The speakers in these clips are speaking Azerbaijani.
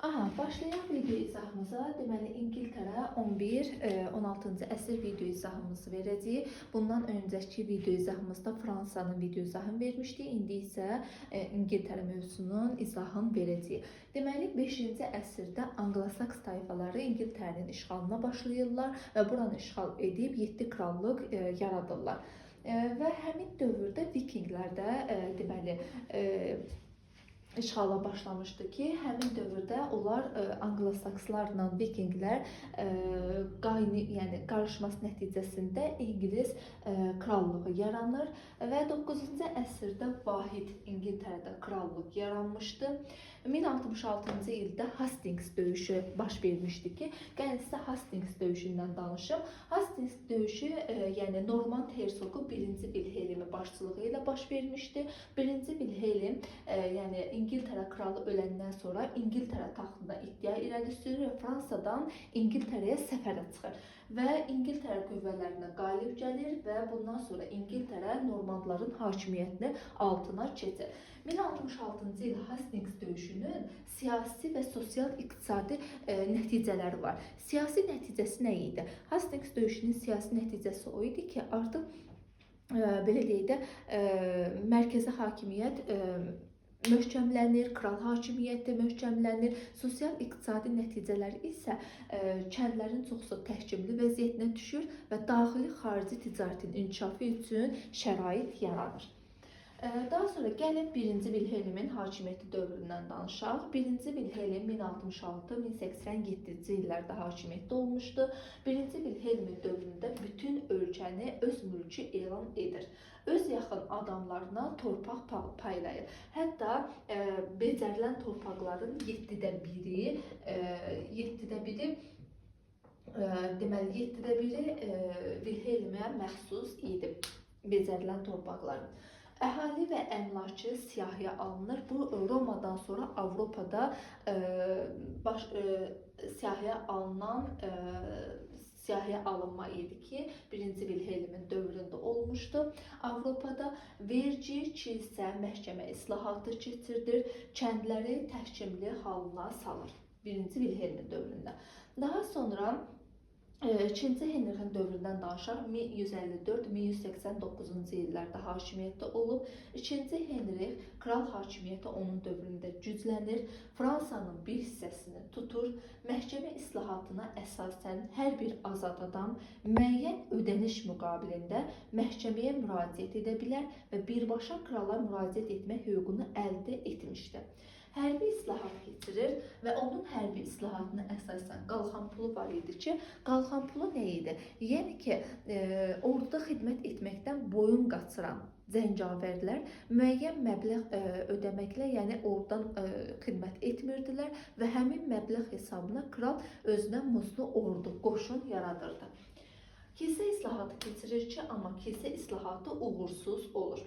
Başlayaq video izahımıza. Deməli, İngiltərə 11-16-cı əsr video izahımızı verəcəyik. Bundan öncəki video izahımızda Fransanın video izahını vermişdik. İndi isə İngiltərə mövzusunun izahını verəcəyik. Deməli, 5-ci əsrdə Anglo-Saks tayfaları İngiltərənin işğalına başlayırlar və buranı işğal edib 7 krallıq yaradırlar. Və həmin dövrdə Vikinglər də deməli işğala başlamışdı ki, həmin dövrdə onlar Anglo-Sakslarla Vikinglər qarışması nəticəsində İngilis krallığı yaranır və 9-cu əsrdə vahid İngiltərədə krallıq yaranmışdı. 1066-cı ildə Hastings döyüşü baş vermişdi ki, gəlin sizə Hastings döyüşündən danışım. Hastings döyüşü yəni Normand hersoqu 1-ci Vilhelmi başçılığı ilə baş vermişdi. 1-ci Vilhelm yəni İngiltərə kralı öləndən sonra İngiltərə taxtında iddia irəli sürür və Fransadan İngiltərəyə səfərə çıxır. Və İngiltərə qüvvələrinə qalib gəlir və bundan sonra İngiltərə Normandların hakimiyyətini altına keçir. 1066-cı il Hastings döyüşünün siyasi və sosial-iqtisadi nəticələri var. Siyasi nəticəsi nə idi? Hastings döyüşünün siyasi nəticəsi o idi ki, artıq belə deyək də mərkəzi hakimiyyət möhkəmlənir, kral hakimiyyəti möhkəmlənir. Sosial-iqtisadi nəticələri isə kəndlərin çoxsu təhkimli vəziyyətinə düşür və daxili-xarici ticarətin inkişafı üçün şərait yaranır. Daha sonra gəlin 1-ci Vilhelmin hakimiyyəti dövründən danışaq. 1-ci Vilhelm 1066-1087-ci illərdə hakimiyyətdə olmuşdu. 1-ci Vilhelmin dövründə bütün ölkəni öz mülkü elan edir. Öz yaxın adamlarına torpaq paylayır. Hətta becərilən torpaqların 7-də biri Vilhelmə məxsus idi becərilən torpaqların. Əhali və əmlakı siyahıya alınır. Bu Romadan sonra Avropada siyahıya alınma idi ki, 1-ci Vilhelmin dövründə olmuşdu. Avropada vergi, kilsə, məhkəmə islahatı keçirilir, kəndləri təhkimli halına salır 1-ci Vilhelmin dövründə. Daha sonra 2-ci Henrikin dövründən danışaq. 1154-1189-cu illərdə hakimiyyətdə olub. 2-ci Henrik kral hakimiyyəti onun dövründə güclənir. Fransanın bir hissəsini tutur. Məhkəmə islahatına əsasən hər bir azad adam müəyyən ödəniş müqabilində məhkəməyə müraciət edə bilər və birbaşa krala müraciət etmək hüququnu əldə etmişdir. Hərbi islahat keçirir və onun hərbi islahatına əsasən qalxan pulu var idi ki, qalxan pulu nə idi? Yəni ki, orduda xidmət etməkdən boyun qaçıran zəncavərlər müəyyən məbləğ ödəməklə, yəni oradan xidmət etmirdilər və həmin məbləğ hesabına kral özünə muzlu ordu, qoşun yaradırdı. Kilsə islahatı keçirir ki, amma kilsə islahatı uğursuz olur.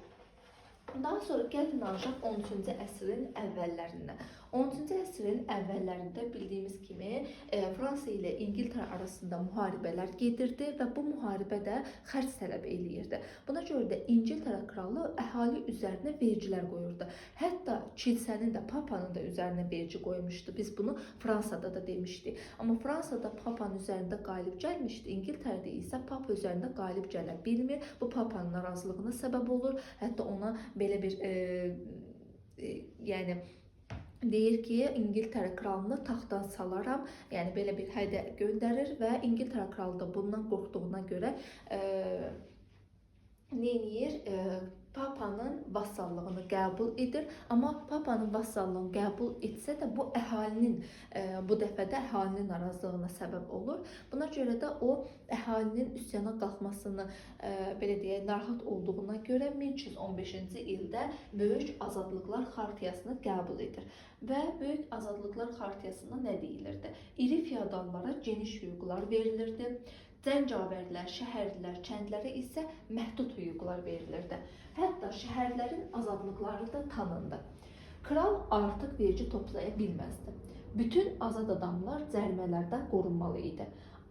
Daha sonra gəlin danışaq 13-cü əsrin əvvəllərindən. 13-cü əsrin əvvəllərində bildiyimiz kimi Fransa ilə İngiltərə arasında müharibələr gedirdi və bu müharibə də xərc tələb eləyirdi. Buna görə də İngiltərə kralı əhali üzərinə vergilər qoyurdu. Hətta kilsənin də, papanın da üzərinə vergi qoymuşdu. Biz bunu Fransada da demişdik. Amma Fransada papanın üzərində qalib gəlmişdi. İngiltərədə isə papa üzərində qalib gələ bilmir. Bu papanın narazılığına səbəb olur. Hətta ona belə bir yəni deyir ki, İngiltərə kralını taxtdan salaram, yəni belə bir hədə göndərir və İngiltərə kralı da bundan qorxduğuna görə neyir? Papanın vassallığını qəbul edir. Amma papanın vassallığını qəbul etsə də bu əhalinin, bu dəfə də əhalinin narazılığına səbəb olur. Buna görə də o əhalinin üsyana qalxmasını belə deyək, narahat olduğuna görə 1315-ci ildə Böyük Azadlıqlar Xartiyasını qəbul edir. Və Böyük Azadlıqlar Xartiyasında nə deyilirdi? İri feodallara geniş hüquqlar verilirdi. Zəncavərlər, şəhərlilər, kəndlərə isə məhdud hüquqlar verilirdi. Hətta şəhərlərin azadlıqları da tanındı. Kral artıq vergi toplaya bilməzdi. Bütün azad adamlar cərimələrdən qorunmalı idi.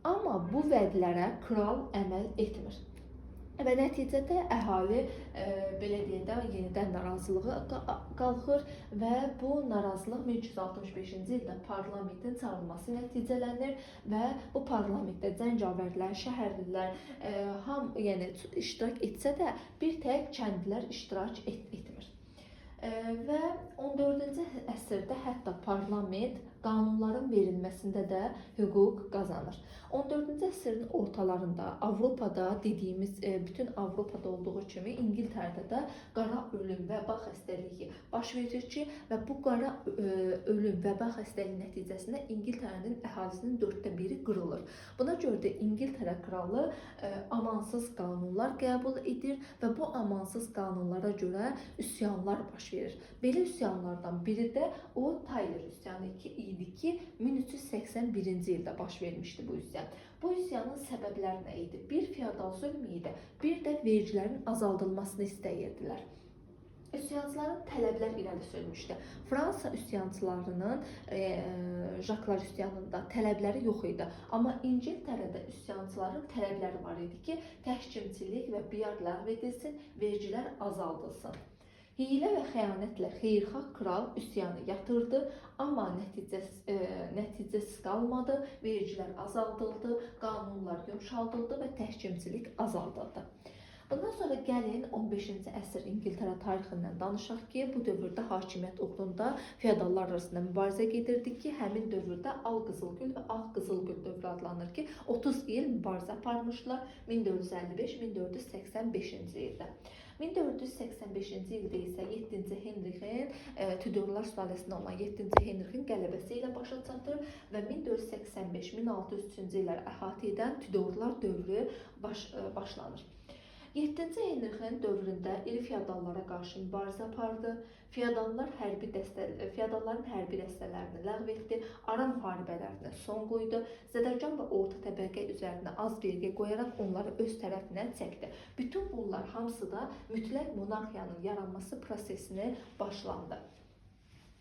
Amma bu vədlərə kral əməl etmir. Və nəticədə əhali belə deyək də yenidən narazılığa qalxır və bu narazılıq 1365-ci ildə parlamentin çağırılması nəticələnir və bu parlamentdə Zəncavərlər, şəhərlilər yəni iştirak etsə də bir tək kəndlilər iştirak etmir. Və 14-cü əsrdə hətta parlament qanunların verilməsində də hüquq qazanır. 14-cü əsrin ortalarında Avropada dediyimiz bütün Avropada olduğu kimi İngiltərədə də qara ölüm, vəba xəstəliyi baş verir ki, və bu qara ölüm, vəba xəstəliyi nəticəsində İngiltərənin əhalisinin 1/4 qırılır. Buna görə də İngiltərə kralı amansız qanunlar qəbul edir və bu amansız qanunlara görə üsyanlar baş verir. Belə üsyanlardan biri də o Tyler üsyanı idi ki, 1381-ci ildə baş vermişdi bu üsyan. Bu üsyanın səbəbləri nə idi? Bir feodal zülmü idi, bir də vergilərin azaldılmasını istəyirdilər. Üsyançıların tələblər irəli sürmüşdü. Fransa üsyançılarının Jaklar üsyanında tələbləri yox idi. Amma İngiltərədə üsyançıların tələbləri var idi ki, təhkimçilik və biar ləğv edilsin, vergilər azaldılsın. Hiylə və xəyanətlə xeyirxah kral üsyanı yatırdı, amma nəticəsiz qalmadı, vergilər azaldıldı, qanunlar yumşaldıldı və təhkimçilik azaldıldı. Bundan sonra gəlin 15-ci əsr İngiltərə tarixindən danışaq ki, bu dövrdə hakimiyyət uğrunda feodallar arasında mübarizə gedirdi ki, həmin dövrdə Al-Qızılgül və Ağ-Qızılgül dövrü adlanır ki, 30 il mübarizə aparmışlar 1455-1485-ci ildə. 1485-ci ildə isə 7-ci Henrixin, Tudorlar sülaləsindən olan 7-ci Henrixin qələbəsi ilə başa çatır və 1485-1603-cü illəri əhatə edən Tudorlar dövrü başlanır. 7-ci Henrixin dövründə iri feodallara qarşı mübarizə apardı. Feodalların hərbi dəstələrini ləğv etdi, ara müharibələrinə son qoydu, zədərcan və orta təbəqə üzərinə az vergi qoyaraq onları öz tərəfinə çəkdi. Bütün bunlar hamısı da mütləq monarxiyanın yaranması prosesini başlandı.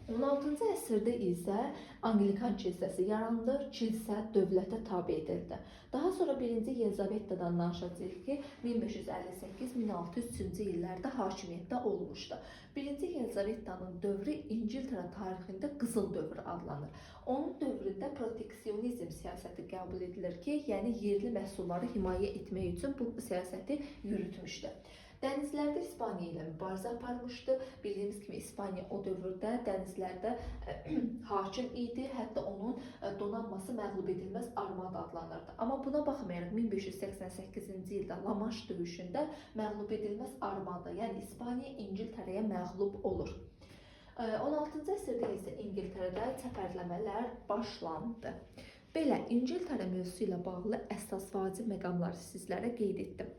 16-cı əsrdə isə Anglikan kilsəsi yarandı, kilsə dövlətə tabe edildi. Daha sonra 1-ci Yelizaveta'dan danışacağıq ki, 1558-1603-cü illərdə hakimiyyətdə olmuşdu. 1-ci Yelizaveta'nın dövrü İngiltərə tarixində qızıl dövr adlanır. Onun dövründə proteksionizm siyasəti qəbul edilir ki, yəni yerli məhsulları himayə etmək üçün bu siyasəti yürütmüşdü. Dənizlərdə İspaniya ilə mübarizə aparmışdı. Bildiyimiz kimi İspaniya o dövrdə dənizlərdə hakim idi. Hətta onun donanması məğlub edilməz armada adlanırdı. Amma buna baxmayaraq 1588-ci ildə La Manche döyüşündə məğlub edilməz armada, yəni İspaniya İngiltərəyə məğlub olur. 16-cı əsrdə isə İngiltərədə çəpərləmələr başlandı. Belə İngiltərə mövzusu ilə bağlı əsas vacib məqamları sizlərə qeyd etdim.